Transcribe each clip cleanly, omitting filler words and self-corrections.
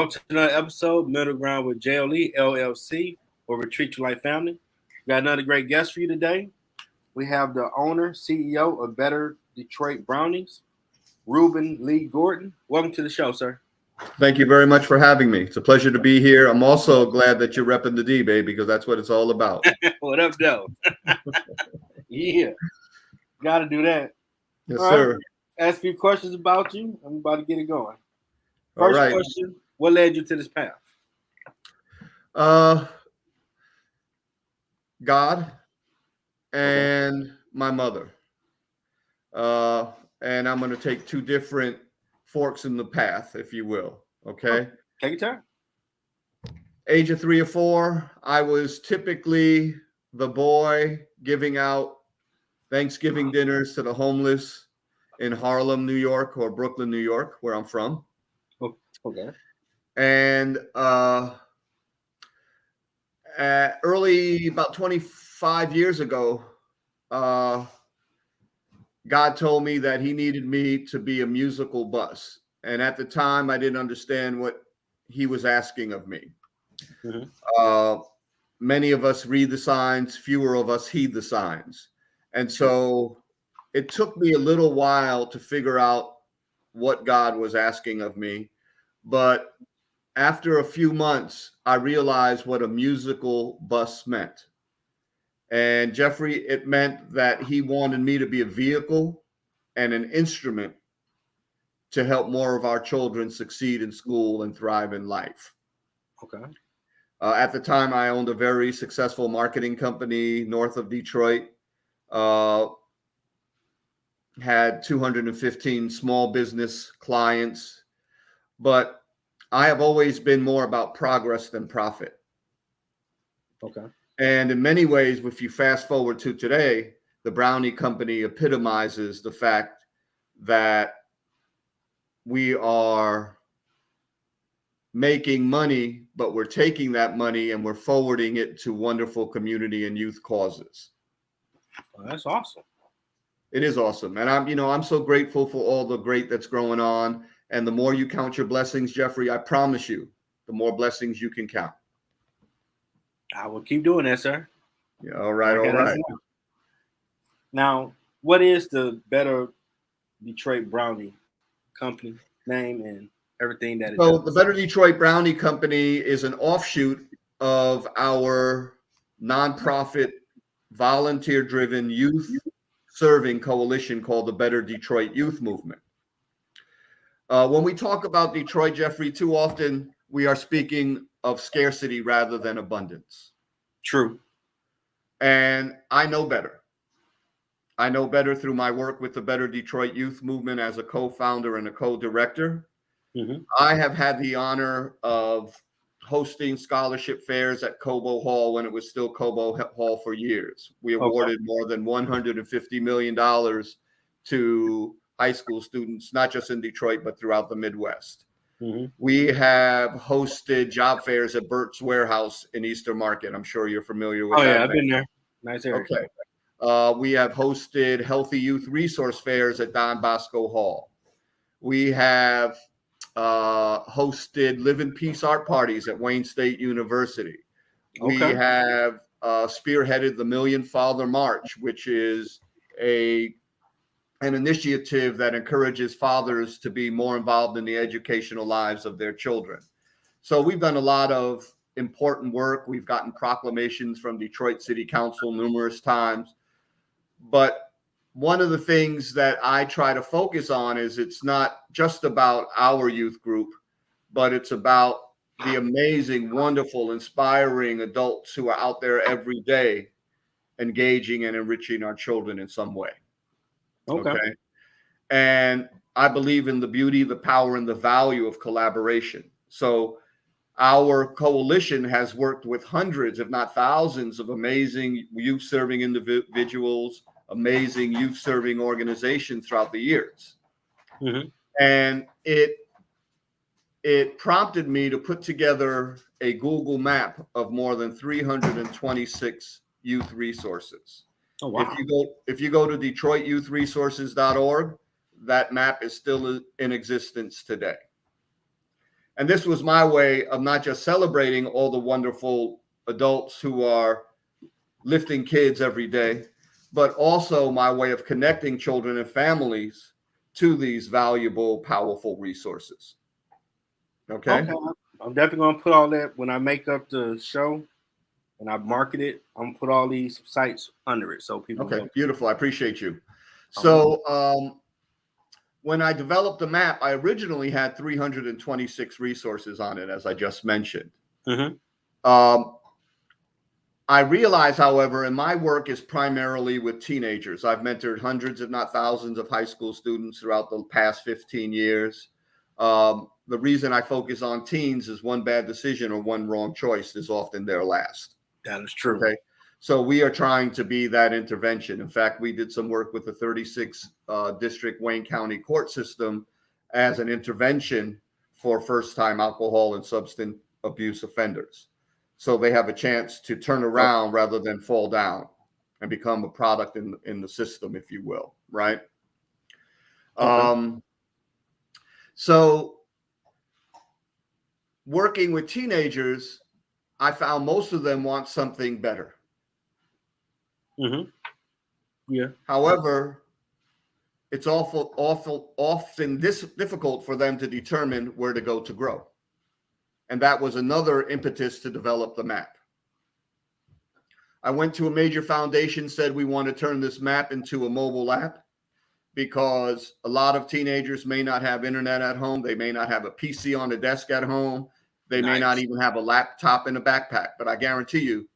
Welcome to another episode, Middle Ground with JLE L.L.C, or Retreat to Life Family. We got another great guest for you today. We have the owner, CEO of Better Detroit Brownies, Ruben Lee Gordon. Welcome to the show, sir. Thank you very much for having me. It's a pleasure to be here. I'm also glad that you're repping the D, baby, because that's what it's all about. What up, though? Yeah, got to do that. Yes, all sir. Right. Ask a few questions about you. I'm about to get it going. All First right. question, what led you to this path? God and my mother. And I'm going to take two different forks in the path, if you will. Okay. Take your time. Age of 3 or 4, I was typically the boy giving out Thanksgiving dinners to the homeless in Harlem, New York, or Brooklyn, New York, where I'm from. Okay. And early, about 25 years ago, God told me that he needed me to be a musical bus. And at the time, I didn't understand what he was asking of me. Mm-hmm. Many of us read the signs, fewer of us heed the signs. And so it took me a little while to figure out what God was asking of me. But after a few months, I realized what a musical bus meant. And Jeffrey, it meant that he wanted me to be a vehicle and an instrument to help more of our children succeed in school and thrive in life. Okay. At the time, I owned a very successful marketing company north of Detroit. Had 215 small business clients, but I have always been more about progress than profit. Okay. And in many ways, if you fast forward to today, the Brownie Company epitomizes the fact that we are making money, but we're taking that money and we're forwarding it to wonderful community and youth causes. Well, that's awesome. It is awesome. And I'm so grateful for all the great that's going on. And the more you count your blessings, Jeffrey, I promise you, the more blessings you can count. I will keep doing that, sir. Yeah, all right, all right. Now, what is the Better Detroit Brownie company name and everything that it does? So the Better Detroit Brownie Company is an offshoot of our nonprofit, volunteer-driven youth serving coalition called the Better Detroit Youth Movement. When we talk about Detroit, Jeffrey, too often we are speaking of scarcity rather than abundance. True. And I know better. I know better through my work with the Better Detroit Youth Movement as a co-founder and a co-director. Mm-hmm. I have had the honor of hosting scholarship fairs at Cobo Hall when it was still Cobo Hall for years. We awarded more than $150 million to high school students, not just in Detroit, but throughout the Midwest. Mm-hmm. We have hosted job fairs at Burt's Warehouse in Easter Market. I'm sure you're familiar with that. Oh, yeah, I've been there. Nice area. Okay. We have hosted healthy youth resource fairs at Don Bosco Hall. We have hosted Live in Peace art parties at Wayne State University. We have spearheaded the Million Father March, which is an initiative that encourages fathers to be more involved in the educational lives of their children. So we've done a lot of important work. We've gotten proclamations from Detroit City Council numerous times. But one of the things that I try to focus on is it's not just about our youth group, but it's about the amazing, wonderful, inspiring adults who are out there every day engaging and enriching our children in some way. Okay. And I believe in the beauty, the power, and the value of collaboration. So our coalition has worked with hundreds, if not thousands, of amazing youth serving individuals, amazing youth serving organizations throughout the years. Mm-hmm. And it prompted me to put together a Google map of more than 326 youth resources. Oh, wow. If you go to DetroitYouthResources.org, that map is still in existence today. And this was my way of not just celebrating all the wonderful adults who are lifting kids every day, but also my way of connecting children and families to these valuable, powerful resources. Okay. I'm definitely gonna put all that when I make up the show and I market it. I'm gonna put all these sites under it so people. Okay, beautiful. I appreciate you. Uh-huh. So when I developed the map, I originally had 326 resources on it, as I just mentioned. I realize, however, and my work is primarily with teenagers. I've mentored hundreds, if not thousands, of high school students throughout the past 15 years. The reason I focus on teens is one bad decision or one wrong choice is often their last. That is true. Okay. So we are trying to be that intervention. In fact, we did some work with the 36 district Wayne County court system as an intervention for first-time alcohol and substance abuse offenders. So they have a chance to turn around rather than fall down and become a product in the system, if you will, right? So working with teenagers, I found most of them want something better. Yeah. However, it's often difficult for them to determine where to go to grow. And that was another impetus to develop the map. I went to a major foundation, said we want to turn this map into a mobile app because a lot of teenagers may not have internet at home. They may not have a PC on the desk at home. They may not even have a laptop in a backpack, but I guarantee you,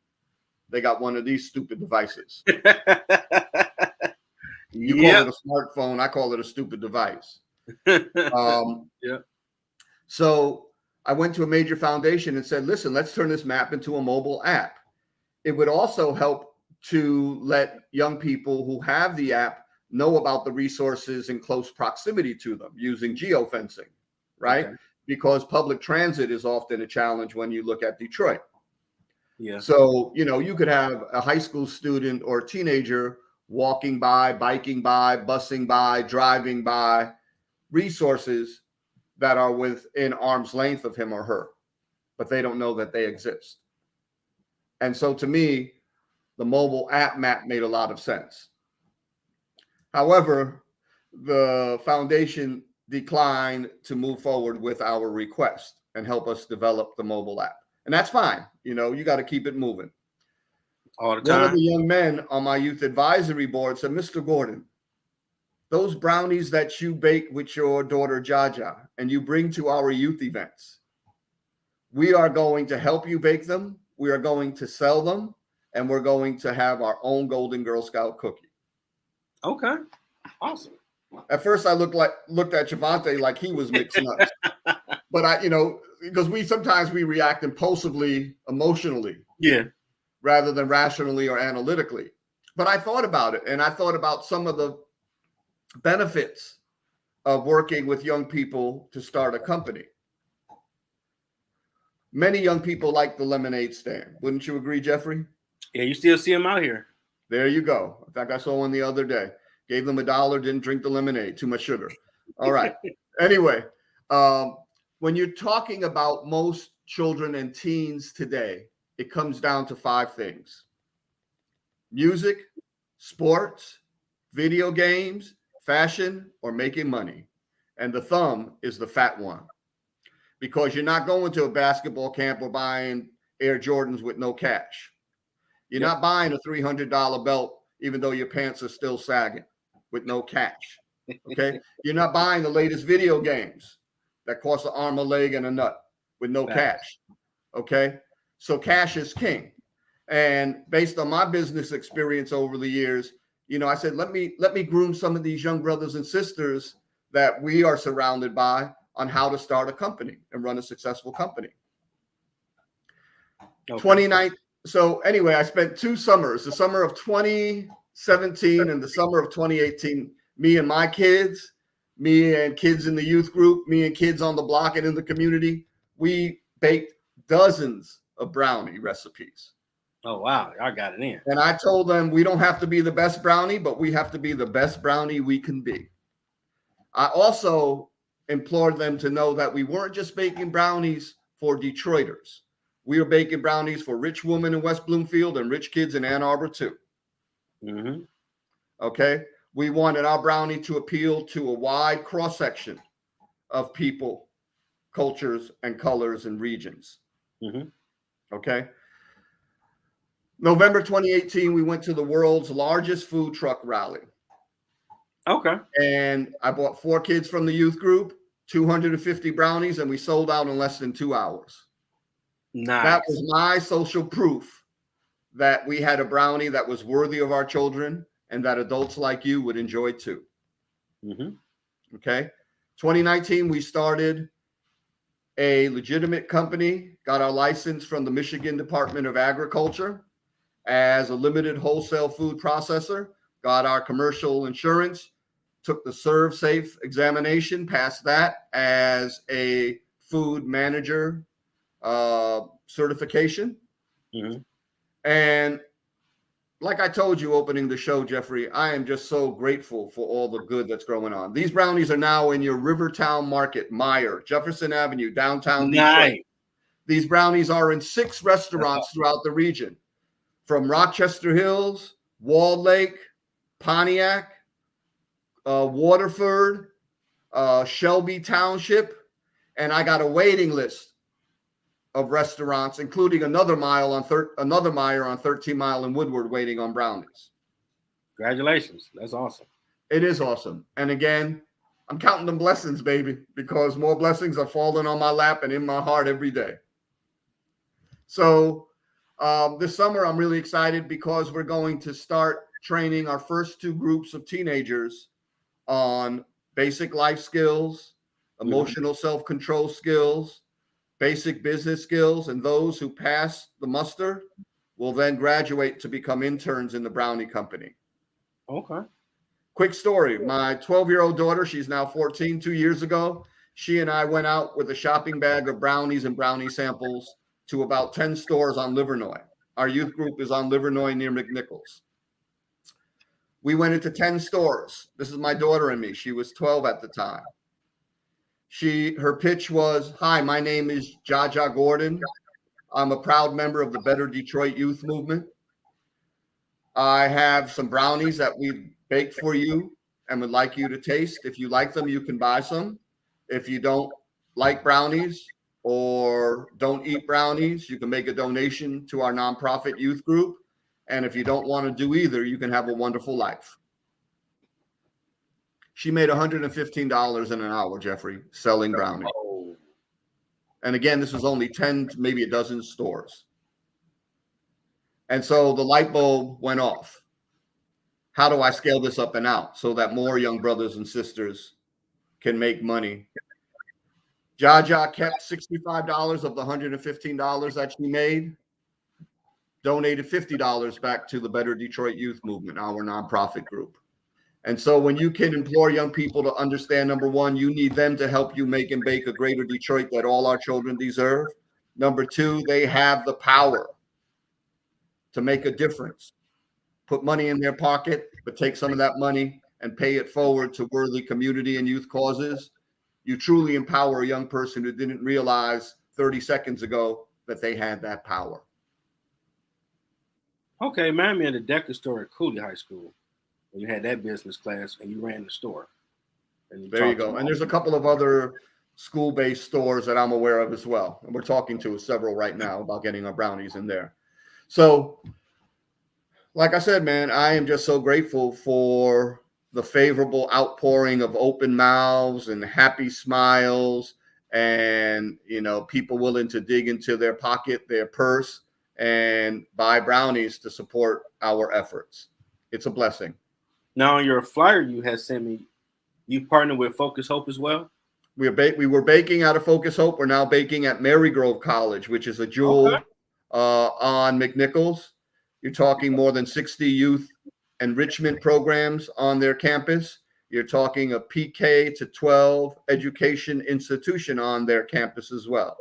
they got one of these stupid devices. You call it a smartphone. I call it a stupid device. So I went to a major foundation and said, listen, let's turn this map into a mobile app. It would also help to let young people who have the app know about the resources in close proximity to them using geofencing, right? Because public transit is often a challenge when you look at Detroit. So, you could have a high school student or teenager walking by, biking by, busing by, driving by resources that are within arm's length of him or her, but they don't know that they exist. And so to me, the mobile app map made a lot of sense. However, the foundation declined to move forward with our request and help us develop the mobile app. And that's fine. You got to keep it moving. All the time. One of the young men on my youth advisory board said, Mr. Gordon, those brownies that you bake with your daughter, Jaja, and you bring to our youth events, we are going to help you bake them. We are going to sell them, and we're going to have our own Golden Girl Scout cookie. Okay. Awesome. At first, I looked at Javante like he was mixed nuts. But because sometimes we react impulsively, emotionally. Yeah. Rather than rationally or analytically. But I thought about it, and I thought about some of the benefits of working with young people to start a company. Many young people like the lemonade stand. Wouldn't you agree, Jeffrey? Yeah, you still see them out here. There you go. In fact, I saw one the other day. Gave them $1, didn't drink the lemonade, too much sugar. All right. Anyway, when you're talking about most children and teens today, it comes down to 5 things: music, sports, video games, fashion, or making money. And the thumb is the fat one. Because you're not going to a basketball camp or buying Air Jordans with no cash. You're not buying a $300 belt, even though your pants are still sagging, with no cash. Okay? You're not buying the latest video games that cost an arm, a leg, and a nut with no cash. Okay? So cash is king. And based on my business experience over the years, I said, let me groom some of these young brothers and sisters that we are surrounded by on how to start a company and run a successful company. 29. So anyway, I spent 2 summers, the summer of 2017 and the summer of 2018, me and my kids, me and kids in the youth group, me and kids on the block and in the community, we baked dozens of brownie recipes. Oh, wow. I got it in. And I told them we don't have to be the best brownie, but we have to be the best brownie we can be. I also implored them to know that we weren't just baking brownies for Detroiters. We were baking brownies for rich women in West Bloomfield and rich kids in Ann Arbor too. Mm-hmm. Okay. We wanted our brownie to appeal to a wide cross section of people, cultures, and colors and regions. Mm-hmm. Okay. November 2018, we went to the world's largest food truck rally. Okay. And I bought 4 kids from the youth group, 250 brownies, and we sold out in less than 2 hours. Nice. That was my social proof that we had a brownie that was worthy of our children and that adults like you would enjoy too. Mm-hmm. Okay. 2019, we started a legitimate company, got our license from the Michigan Department of Agriculture as a limited wholesale food processor, got our commercial insurance, took the Serve Safe examination, passed that as a food manager certification. Mm-hmm. And like I told you opening the show, Jeffrey, I am just so grateful for all the good that's going on. These brownies are now in your Rivertown Market, Meyer, Jefferson Avenue, downtown Detroit. Nice. These brownies are in 6 restaurants throughout the region, from Rochester Hills, Walled Lake, Pontiac, Waterford, Shelby Township, and I got a waiting list of restaurants, including another Meyer on 13 Mile in Woodward waiting on brownies. Congratulations. That's awesome. It is awesome. And again, I'm counting them blessings, baby, because more blessings are falling on my lap and in my heart every day. So this summer, I'm really excited because we're going to start training our first 2 groups of teenagers on basic life skills, emotional self-control skills, basic business skills, and those who pass the muster will then graduate to become interns in the brownie company. Okay. Quick story. My 12-year-old daughter, she's now 14, 2 years ago, she and I went out with a shopping bag of brownies and brownie samples to about 10 stores on Livernois. Our youth group is on Livernois near McNichols. We went into 10 stores. This is my daughter and me. She was 12 at the time. Her pitch was, "Hi, my name is Jaja Gordon. I'm a proud member of the Better Detroit Youth Movement. I have some brownies that we baked for you and would like you to taste. If you like them, you can buy some. If you don't like brownies or don't eat brownies, you can make a donation to our nonprofit youth group. And if you don't want to do either, you can have a wonderful life." She made $115 in an hour, Jeffrey, selling brownies. Oh. And again, this was only 10, maybe a dozen stores. And so the light bulb went off. How do I scale this up and out so that more young brothers and sisters can make money? Jaja kept $65 of the $115 that she made, donated $50 back to the Better Detroit Youth Movement, our nonprofit group. And so when you can implore young people to understand, number one, you need them to help you make and bake a greater Detroit that all our children deserve. Number two, they have the power to make a difference. Put money in their pocket, but take some of that money and pay it forward to worthy community and youth causes. You truly empower a young person who didn't realize 30 seconds ago that they had that power. Okay, man, I'm in the Decker store at Cooley High School. You had that business class and you ran the store. And there you go. And there's a couple of other school-based stores that I'm aware of as well. And we're talking to several right now about getting our brownies in there. So, like I said, man, I am just so grateful for the favorable outpouring of open mouths and happy smiles and, people willing to dig into their pocket, their purse, and buy brownies to support our efforts. It's a blessing. Now, on your flyer you had sent me, you partnered with Focus Hope as well? We were baking out of Focus Hope. We're now baking at Marygrove College, which is a jewel on McNichols. You're talking more than 60 youth enrichment programs on their campus. You're talking a PK to 12 education institution on their campus as well.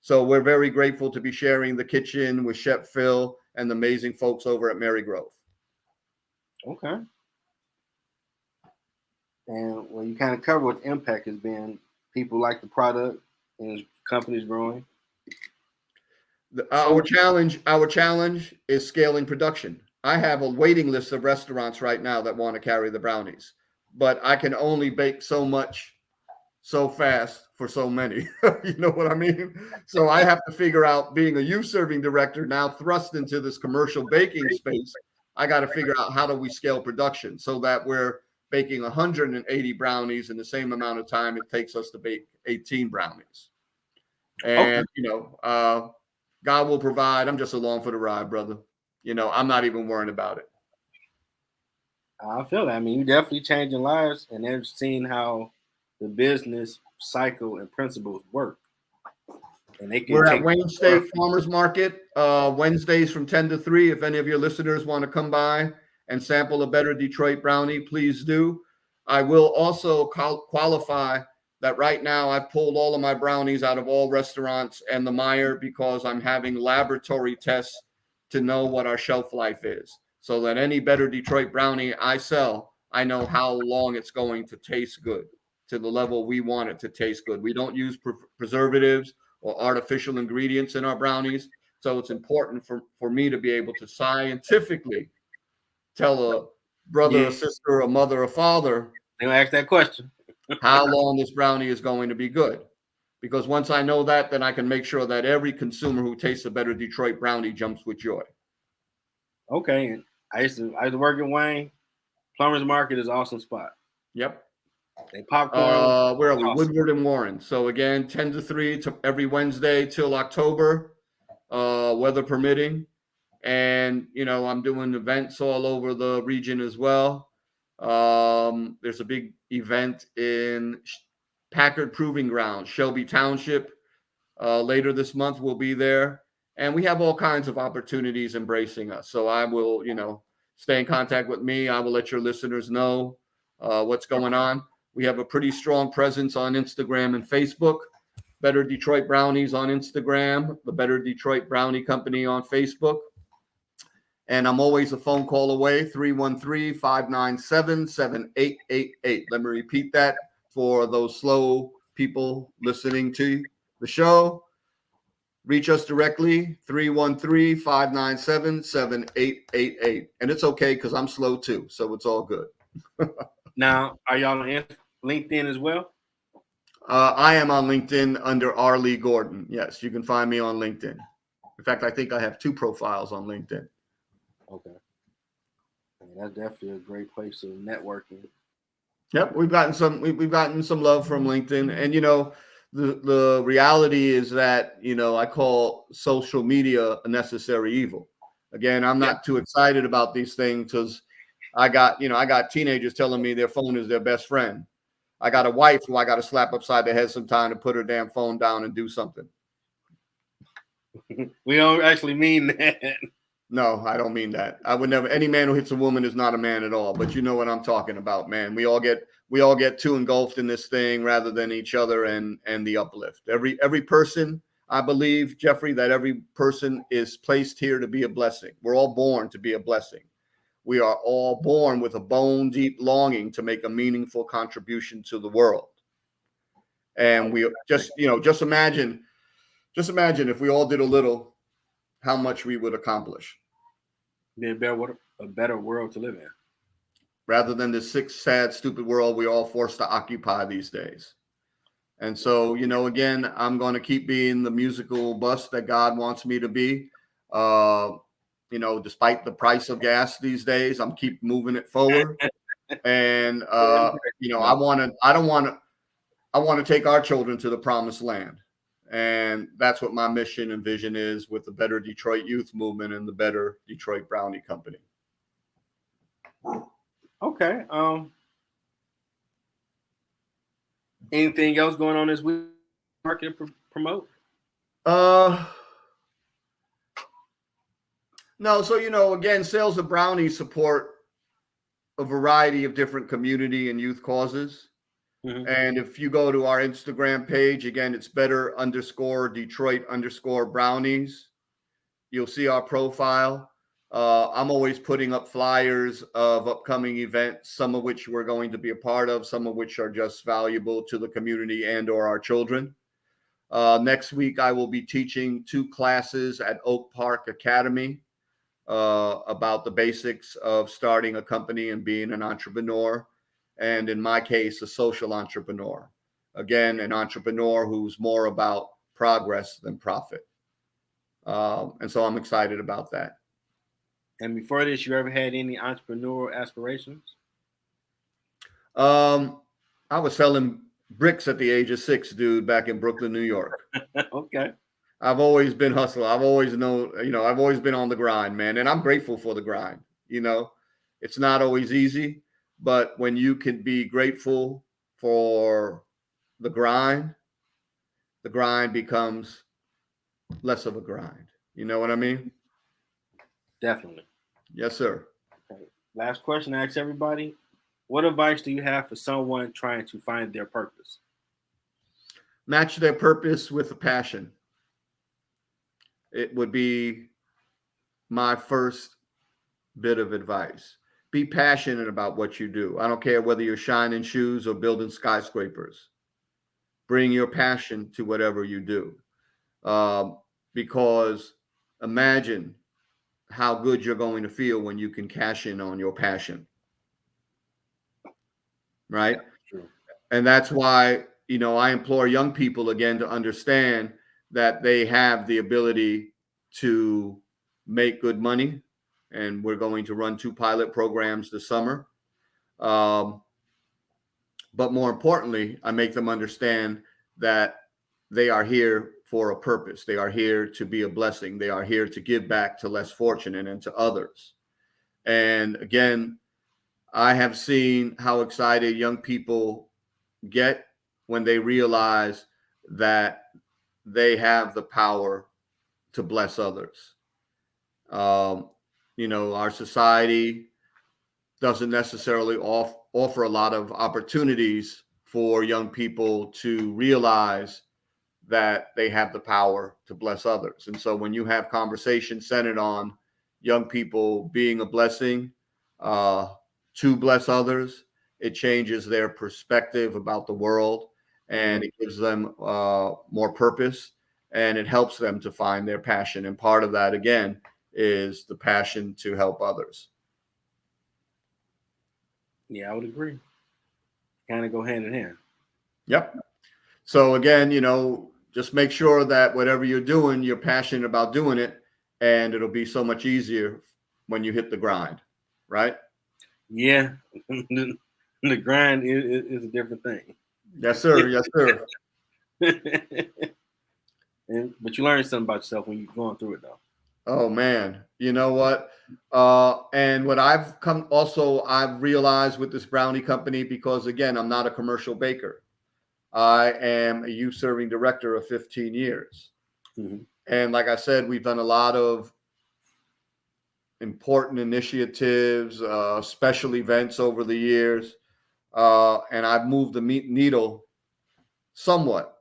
So we're very grateful to be sharing the kitchen with Chef Phil and the amazing folks over at Marygrove. Okay. And well, you kind of cover what the impact has been people like the product and the company's growing. Our challenge is scaling production. I have a waiting list of restaurants right now that want to carry the brownies, but I can only bake so much so fast for so many. You know what I mean? So I have to figure out, being a youth serving director now thrust into this commercial baking space, I got to figure out how do we scale production so that we're baking 180 brownies in the same amount of time it takes us to bake 18 brownies. And, God will provide. I'm just along for the ride, brother. I'm not even worrying about it. I feel that. I mean, you definitely changing lives, and they're seeing how the business cycle and principles work. And they can We're at Wayne State Farmers Market Wednesdays from 10 to 3. If any of your listeners want to come by and sample a Better Detroit brownie, please do. I will also qualify that right now I've pulled all of my brownies out of all restaurants and the Meyer because I'm having laboratory tests to know what our shelf life is, so that any Better Detroit brownie I sell, I know how long it's going to taste good, to the level we want it to taste good. We don't use preservatives or artificial ingredients in our brownies. So it's important for me to be able to scientifically tell a brother, a sister, a mother, a father, they'll ask that question, how long this brownie is going to be good. Because once I know that, then I can make sure that every consumer who tastes a Better Detroit brownie jumps with joy. Okay. I used to work in Wayne. Plumbers Market is an awesome spot. Yep. They popcorn. Where are we? Awesome. Woodward and Warren. So again, 10 to 3 every Wednesday till October, weather permitting. And, I'm doing events all over the region as well. There's a big event in Packard Proving Ground, Shelby Township. Later this month, we'll be there. And we have all kinds of opportunities embracing us. So I will, stay in contact with me. I will let your listeners know what's going on. We have a pretty strong presence on Instagram and Facebook. Better Detroit Brownies on Instagram, the Better Detroit Brownie Company on Facebook. And I'm always a phone call away, 313-597-7888. Let me repeat that for those slow people listening to the show. Reach us directly, 313-597-7888. And it's okay because I'm slow too, so it's all good. Now, are y'all on LinkedIn as well? I am on LinkedIn under R. Lee Gordon. Yes, you can find me on LinkedIn. In fact, I think I have 2 profiles on LinkedIn. Okay. I mean, that's definitely a great place of networking. Yep, we've gotten some love from LinkedIn, and the reality is that I call social media a necessary evil. Again, I'm not too excited about these things because I got teenagers telling me their phone is their best friend. I got a wife who I got to slap upside the head sometime to put her damn phone down and do something. We don't actually mean that. No, I don't mean that. I would never. Any man who hits a woman is not a man at all. But you know what I'm talking about, man. We all get too engulfed in this thing rather than each other and the uplift. Every person, I believe, Jeffrey, that every person is placed here to be a blessing. We're all born to be a blessing. We are all born with a bone deep longing to make a meaningful contribution to the world. And we just imagine if we all did a little, how much we would accomplish. Be a better world to live in. Rather than the sick, sad, stupid world we're all forced to occupy these days. And so, again, I'm going to keep being the musical bus that God wants me to be. Despite the price of gas these days, I'm keep moving it forward. And I want to take our children to the promised land. And that's what my mission and vision is with the Better Detroit Youth Movement and the Better Detroit Brownie Company. Okay. Anything else going on this week? Market promote? No. So again, sales of brownies support a variety of different community and youth causes. Mm-hmm. And if you go to our Instagram page, again, it's Better_Detroit_Brownies. You'll see our profile. I'm always putting up flyers of upcoming events, some of which we're going to be a part of, some of which are just valuable to the community and or our children. Next week, I will be teaching 2 classes at Oak Park Academy about the basics of starting a company and being an entrepreneur. And in my case, a social entrepreneur. Again, an entrepreneur who's more about progress than profit. And so I'm excited about that. And before this, you ever had any entrepreneurial aspirations? I was selling bricks at the age of 6, dude, back in Brooklyn, New York. Okay. I've always been hustler. I've always known, I've always been on the grind, man. And I'm grateful for the grind. It's not always easy, but when you can be grateful for the grind becomes less of a grind. You know what I mean? Definitely. Yes, sir. Okay. Last question I ask everybody. What advice do you have for someone trying to find their purpose? Match their purpose with a passion. It would be my first bit of advice. Be passionate about what you do. I don't care whether you're shining shoes or building skyscrapers. Bring your passion to whatever you do. Because imagine how good you're going to feel when you can cash in on your passion. Right? True. And that's why, I implore young people again to understand that they have the ability to make good money. And we're going to run 2 pilot programs this summer. But more importantly, I make them understand that they are here for a purpose. They are here to be a blessing. They are here to give back to less fortunate and to others. And again, I have seen how excited young people get when they realize that they have the power to bless others. Our society doesn't necessarily offer a lot of opportunities for young people to realize that they have the power to bless others. And so when you have conversations centered on young people being a blessing to bless others, it changes their perspective about the world, and it gives them more purpose, and it helps them to find their passion. And part of that, again, is the passion to help others. Yeah, I would agree. Kind of go hand in hand. Yep. So again, just make sure that whatever you're doing, you're passionate about doing it, and it'll be so much easier when you hit the grind, right? Yeah, the grind is a different thing. Yes, sir. Yes, sir. But you learn something about yourself when you're going through it, though. Oh man, you know what? And what I've realized with this brownie company, because again, I'm not a commercial baker. I am a youth serving director of 15 years. Mm-hmm. And like I said, we've done a lot of important initiatives, special events over the years. And I've moved the needle somewhat.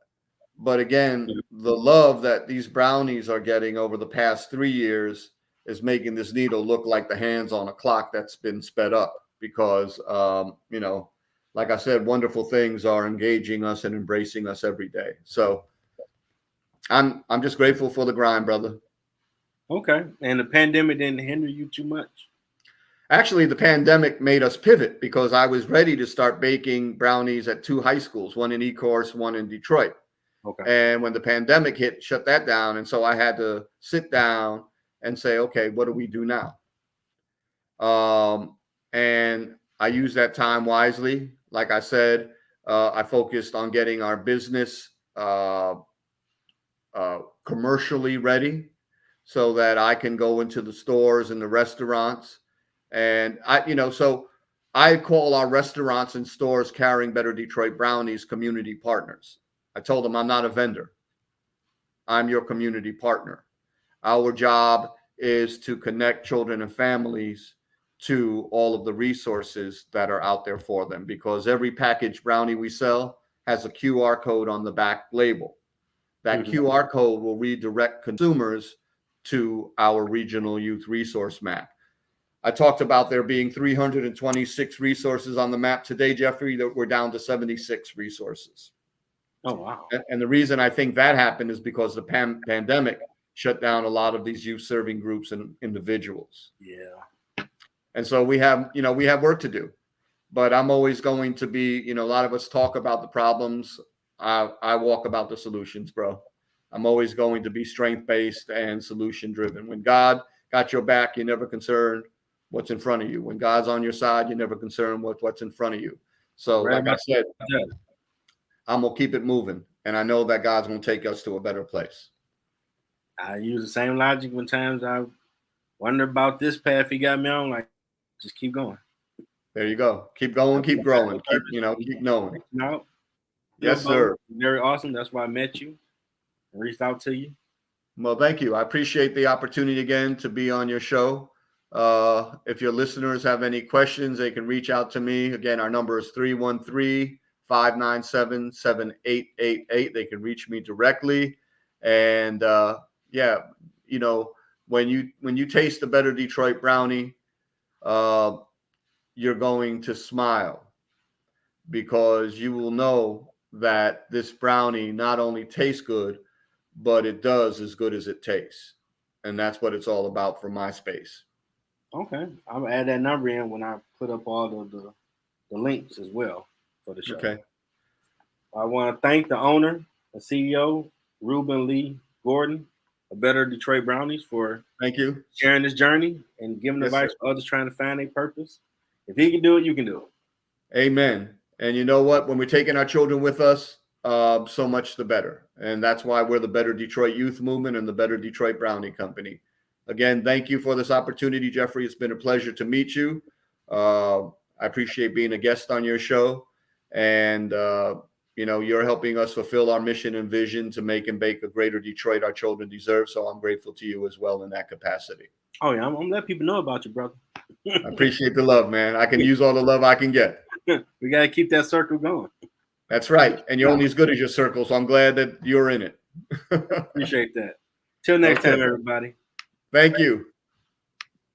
But again, the love that these brownies are getting over the past 3 years is making this needle look like the hands on a clock that's been sped up, because, like I said, wonderful things are engaging us and embracing us every day. So I'm just grateful for the grind, brother. Okay. And the pandemic didn't hinder you too much? Actually, the pandemic made us pivot, because I was ready to start baking brownies at 2 high schools, one in Ecorse, one in Detroit. Okay. And when the pandemic hit, shut that down. And so I had to sit down and say, okay, what do we do now? And I used that time wisely. Like I said, I focused on getting our business commercially ready so that I can go into the stores and the restaurants. And so I call our restaurants and stores carrying Better Detroit Brownies community partners. I told them, I'm not a vendor. I'm your community partner. Our job is to connect children and families to all of the resources that are out there for them, because every packaged brownie we sell has a QR code on the back label. That QR code will redirect consumers to our regional youth resource map. I talked about there being 326 resources on the map today, Jeffrey, that we're down to 76 resources. Oh, wow. And the reason I think that happened is because the pandemic shut down a lot of these youth serving groups and individuals. Yeah. And so we have work to do, but I'm always going to be, a lot of us talk about the problems. I walk about the solutions, bro. I'm always going to be strength-based and solution-driven. When God got your back, you're never concerned what's in front of you. When God's on your side, you're never concerned with what's in front of you. So Right, like I said, I'm going to keep it moving. And I know that God's going to take us to a better place. I use the same logic when times I wonder about this path he got me on. Like, just keep going. There you go. Keep going, keep growing, keep knowing. No. Yes, sir. Very awesome. That's why I met you and reached out to you. Well, thank you. I appreciate the opportunity again to be on your show. If your listeners have any questions, they can reach out to me. Again, our number is 313-597-7888. They can reach me directly. And when you taste the Better Detroit Brownie, you're going to smile, because you will know that this brownie not only tastes good, but it does as good as it tastes. And that's what it's all about for my space. Okay. I'll add that number in when I put up all the links as well for the show. Okay. I want to thank the owner and CEO, Ruben Lee Gordon, of Better Detroit Brownies, for thank you sharing this journey and giving advice for others trying to find their purpose. If he can do it, you can do it. Amen. And you know what? When we're taking our children with us, so much the better. And that's why we're the Better Detroit Youth Movement and the Better Detroit Brownie Company. Again, thank you for this opportunity, Jeffrey. It's been a pleasure to meet you. I appreciate being a guest on your show. And, you're helping us fulfill our mission and vision to make and bake a greater Detroit our children deserve. So I'm grateful to you as well in that capacity. Oh, yeah. I'm going to let people know about you, brother. I appreciate the love, man. I can use all the love I can get. We got to keep that circle going. That's right. And you're only as good as your circle. So I'm glad that you're in it. Appreciate that. Till next time, everybody. Thank you.